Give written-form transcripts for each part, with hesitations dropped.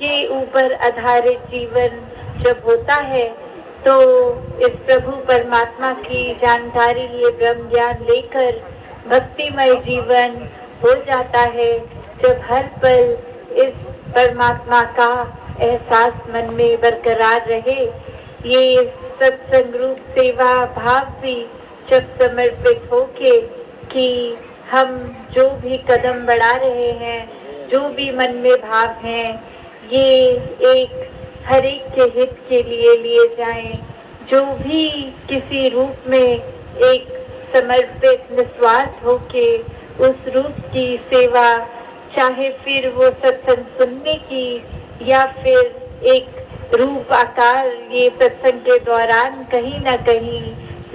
के ऊपर आधारित जीवन जब होता है तो इस प्रभु परमात्मा की जानकारी, ये ब्रह्म ज्ञान लेकर भक्तिमय जीवन हो जाता है। जब हर पल इस परमात्मा का एहसास मन में बरकरार रहे, ये सत्संग रूप सेवा भाव भी जब समर्पित होके कि हम जो भी कदम बढ़ा रहे हैं, जो भी मन में भाव हैं, ये एक हर एक के हित के लिए लिए जाएं। जो भी किसी रूप में एक समर्पित निस्वार्थ होके उस रूप की सेवा, चाहे फिर वो सत्संग सुनने की या फिर एक रूप आकार ये सत्संग के दौरान कहीं ना कहीं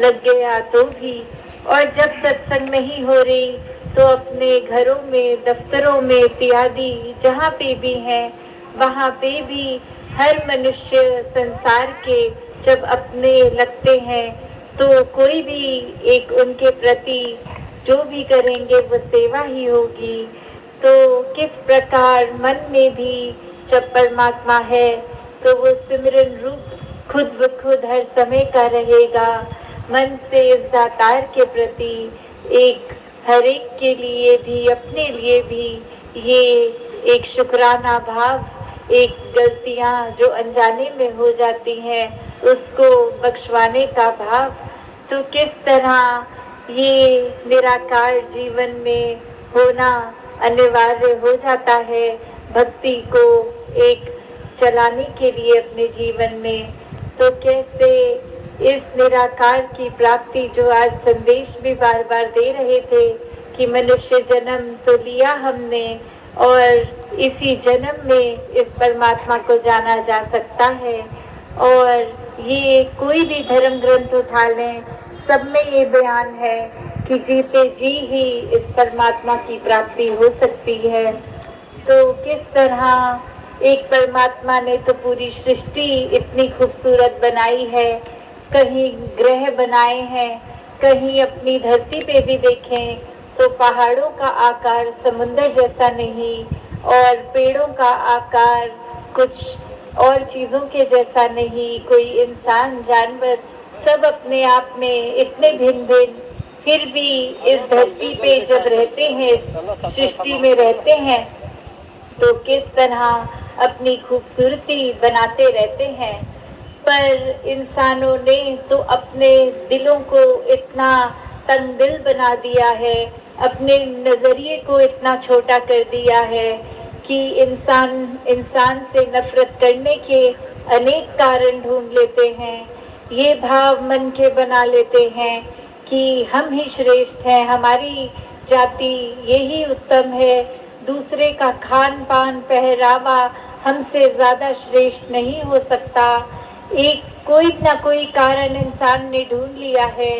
लग गया तो भी, और जब सत्संग नहीं हो रही तो अपने घरों में, दफ्तरों में इत्यादि जहाँ पे भी हैं वहाँ पे भी हर मनुष्य संसार के जब अपने लगते हैं तो कोई भी एक उनके प्रति जो भी करेंगे वो सेवा ही होगी। तो किस प्रकार मन में भी जब परमात्मा है तो वो सिमरन रूप खुद ब खुद हर समय का रहेगा। मन से इस दातार के प्रति एक हर एक के लिए भी, अपने लिए भी ये एक शुक्राना भाव, एक गलतियां जो अनजाने में हो जाती हैं उसको बख्शवाने का भाव, तो किस तरह ये निराकार जीवन में होना अनिवार्य हो जाता है भक्ति को एक चलाने के लिए अपने जीवन में। तो कैसे इस निराकार की प्राप्ति, जो आज संदेश भी बार बार दे रहे थे कि मनुष्य जन्म तो लिया हमने और इसी जन्म में इस परमात्मा को जाना जा सकता है। और ये कोई भी धर्म ग्रंथ उठा लें, सब में ये बयान है कि जीते जी ही इस परमात्मा की प्राप्ति हो सकती है। तो किस तरह एक परमात्मा ने तो पूरी सृष्टि इतनी खूबसूरत बनाई है, कहीं ग्रह बनाए हैं, कहीं अपनी धरती पे भी देखें तो पहाड़ों का आकार समुद्र जैसा नहीं और पेड़ों का आकार कुछ और चीजों के जैसा नहीं, कोई इंसान जानवर सब अपने आप में इतने भिन्न भिन्न, फिर भी इस धरती पे जब रहते हैं, सृष्टि में रहते हैं, तो किस तरह अपनी खूबसूरती बनाते रहते हैं। पर इंसानों ने तो अपने दिलों को इतना तंग दिल बना दिया है, अपने नजरिए को इतना छोटा कर दिया है कि इंसान से नफरत करने के अनेक कारण ढूंढ लेते हैं। ये भाव मन के बना लेते हैं कि हम ही श्रेष्ठ हैं, हमारी जाति यही उत्तम है, दूसरे का खान पान पहरावा हमसे ज्यादा श्रेष्ठ नहीं हो सकता। एक कोई ना कोई कारण इंसान ने ढूंढ लिया है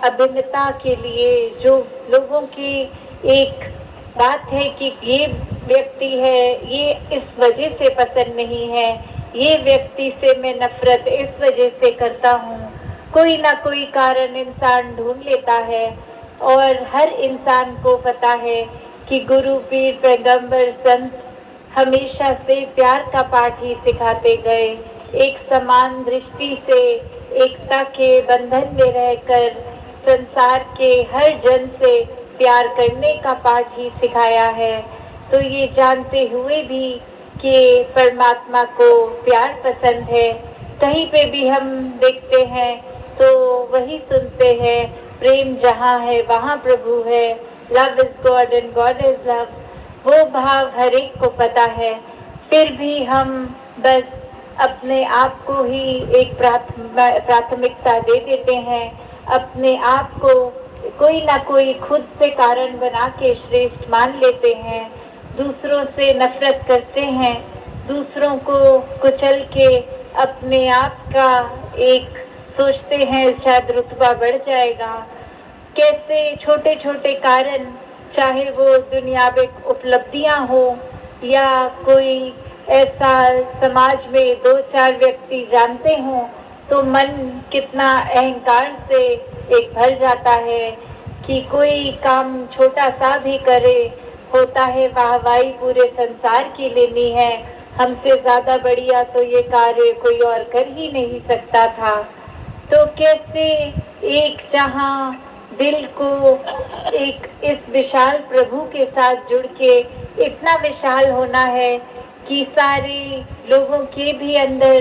अभिन्नता के लिए, जो लोगों की एक बात है कि ये व्यक्ति है, ये इस वजह से पसंद नहीं है, ये व्यक्ति से मैं नफरत इस वजह से करता हूँ। कोई ना कोई कारण इंसान ढूंढ लेता है और हर इंसान को पता है कि गुरु पीर पैगंबर संत हमेशा से प्यार का पाठ ही सिखाते गए, एक समान दृष्टि से एकता के बंधन में रहकर संसार के हर जन से प्यार करने का पाठ ही सिखाया है। तो ये जानते हुए भी कि परमात्मा को प्यार पसंद है, कहीं पे भी हम देखते हैं तो वही सुनते हैं, प्रेम जहाँ है वहाँ प्रभु है, love is God and God is love. वो भाव हर एक को पता है, फिर भी हम बस अपने आप को ही एक प्राथमिकता दे देते हैं, अपने आप को कोई ना कोई खुद से कारण बना के श्रेष्ठ मान लेते हैं, दूसरों से नफरत करते हैं, दूसरों को कुचल के अपने आप का एक सोचते हैं शायद रुतबा बढ़ जाएगा। कैसे छोटे छोटे कारण, चाहे वो दुनियावी उपलब्धियां हो या कोई ऐसा समाज में दो चार व्यक्ति जानते हों, तो मन कितना अहंकार से एक भर जाता है कि कोई काम छोटा सा भी करे, होता है वाहवाही पूरे संसार की लेनी है, हमसे ज्यादा बढ़िया तो ये कार्य कोई और कर ही नहीं सकता था। तो कैसे एक जहां दिल को एक इस विशाल प्रभु के साथ जुड़ के इतना विशाल होना है कि सारे लोगों के भी अंदर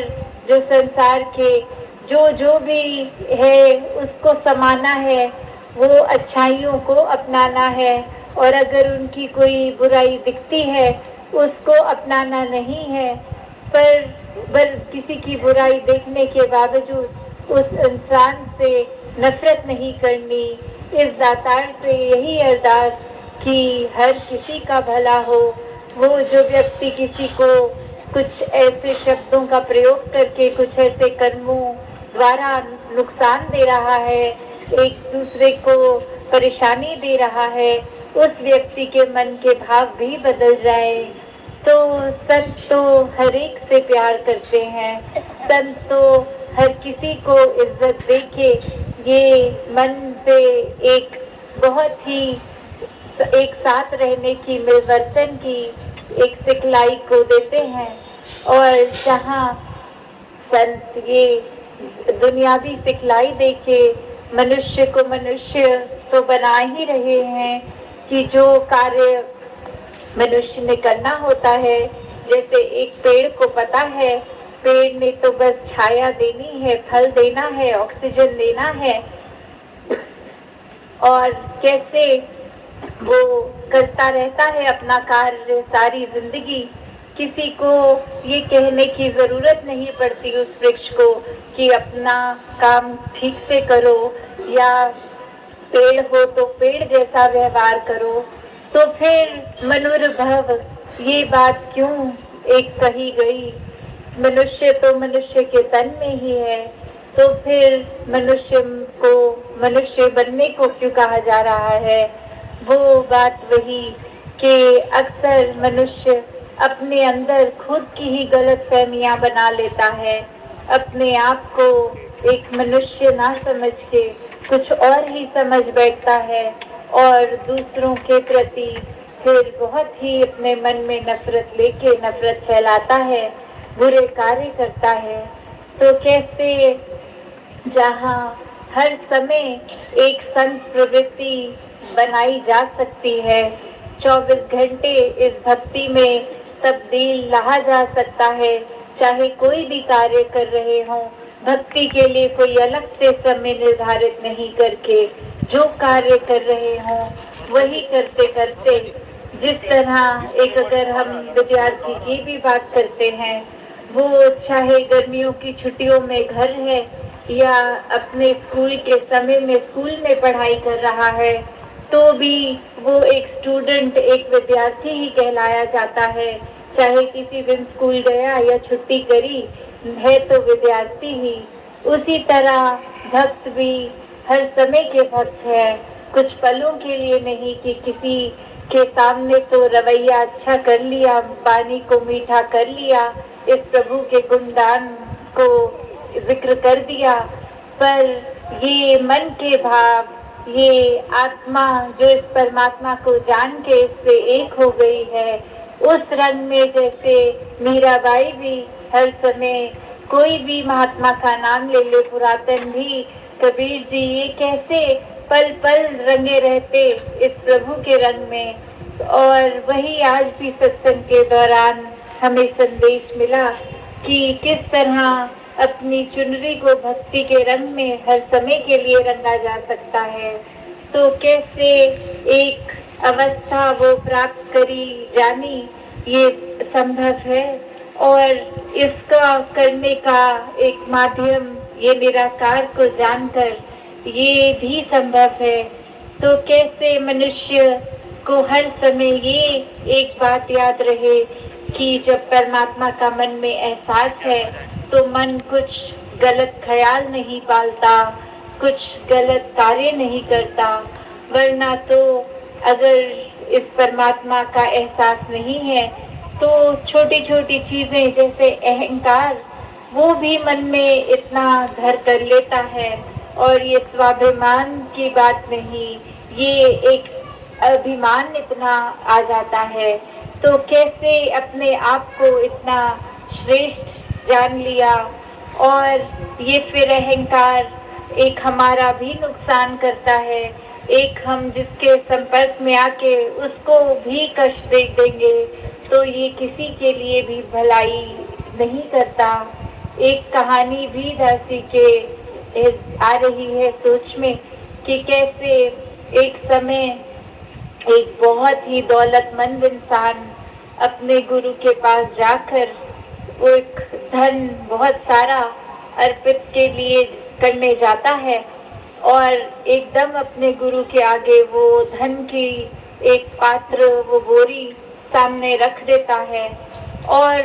जो संसार के जो जो भी है उसको समाना है, वो अच्छाइयों को अपनाना है, और अगर उनकी कोई बुराई दिखती है उसको अपनाना नहीं है, पर किसी की बुराई देखने के बावजूद उस इंसान से नफरत नहीं करनी। इस दातार से यही अरदास कि हर किसी का भला हो। वो जो व्यक्ति किसी को कुछ ऐसे शब्दों का प्रयोग करके कुछ ऐसे कर्मों द्वारा नुकसान दे रहा है, एक दूसरे को परेशानी दे रहा है, उस व्यक्ति के मन के भाव भी बदल जाए। तो संत तो हर एक से प्यार करते हैं, संत तो हर किसी को इज्जत देके ये मन से एक बहुत ही एक साथ रहने की, मिलवर्तन की एक सिखलाई को देते हैं। और जहाँ संत ये दुनियावी सिखलाई देके मनुष्य को मनुष्य तो बना ही रहे हैं कि जो कार्य मनुष्य ने करना होता है, जैसे एक पेड़ को पता है पेड़ ने तो बस छाया देनी है, फल देना है, ऑक्सीजन देना है, और कैसे वो करता रहता है अपना कार्य सारी जिंदगी। किसी को ये कहने की जरूरत नहीं पड़ती उस वृक्ष को कि अपना काम ठीक से करो, या पेड़ हो तो पेड़ जैसा व्यवहार करो। तो फिर मनुर्भव ये बात क्यों एक कही गई? मनुष्य तो मनुष्य के तन में ही है, तो फिर मनुष्य को मनुष्य बनने को क्यों कहा जा रहा है? वो बात वही कि अक्सर मनुष्य अपने अंदर खुद की ही गलतफहमियां बना लेता है, अपने आप को एक मनुष्य ना समझ के कुछ और ही समझ बैठता है, और दूसरों के प्रति फिर बहुत ही अपने मन में नफरत लेके नफरत फैलाता है, बुरे कार्य करता है। तो कैसे जहाँ हर समय एक संत प्रवृत्ति बनाई जा सकती है, 24 घंटे इस भक्ति में तब्दील रहा जा सकता है, चाहे कोई भी कार्य कर रहे हों, भक्ति के लिए कोई अलग से समय निर्धारित नहीं करके जो कार्य कर रहे हों वही करते करते, जिस तरह एक अगर हम विद्यार्थी की भी बात करते हैं, वो चाहे गर्मियों की छुट्टियों में घर है या अपने स्कूल के समय में स्कूल में पढ़ाई कर रहा है, तो भी वो एक स्टूडेंट, एक विद्यार्थी ही कहलाया जाता है। चाहे किसी दिन स्कूल गया या छुट्टी करी है तो विद्यार्थी ही। उसी तरह भक्त भी हर समय के भक्त है, कुछ पलों के लिए नहीं कि किसी के सामने तो रवैया अच्छा कर लिया, पानी को मीठा कर लिया, इस प्रभु के गुणगान को जिक्र कर दिया, पर ये मन के भाव, ये आत्मा जो इस परमात्मा को जान के इससे एक हो गई है, उस रंग में जैसे मीराबाई भी हर समय कोई भी महात्मा का नाम ले ले, पुरातन भी कबीर जी, ये कैसे पल पल रंगे रहते इस प्रभु के रंग में। और वही आज भी सत्संग के दौरान हमें संदेश मिला कि किस तरह अपनी चुनरी को भक्ति के रंग में हर समय के लिए रंगा जा सकता है। तो कैसे एक अवस्था वो प्राप्त करी जानी ये संभव है, और इसका करने का एक माध्यम ये निराकार को जानकर ये भी संभव है। तो कैसे मनुष्य को हर समय ये एक बात याद रहे कि जब परमात्मा का मन में एहसास है तो मन कुछ गलत ख्याल नहीं पालता, कुछ गलत कार्य नहीं करता, वरना तो अगर इस परमात्मा का एहसास नहीं है तो छोटी छोटी चीजें जैसे अहंकार वो भी मन में इतना घर कर लेता है। और ये स्वाभिमान की बात नहीं, ये एक अभिमान इतना आ जाता है तो कैसे अपने आप को इतना श्रेष्ठ जान लिया, और ये फिर अहंकार एक हमारा भी नुकसान करता है। एक हम जिसके संपर्क में आके उसको भी कष्ट दे देंगे तो ये किसी के लिए भी भलाई नहीं करता। एक कहानी भी दासी के आ रही है सोच में कि कैसे एक समय एक बहुत ही दौलतमंद इंसान अपने गुरु के पास जाकर वो एक धन बहुत सारा अर्पित के लिए करने जाता है और एकदम अपने गुरु के आगे वो धन की एक पात्र, वो बोरी सामने रख देता है और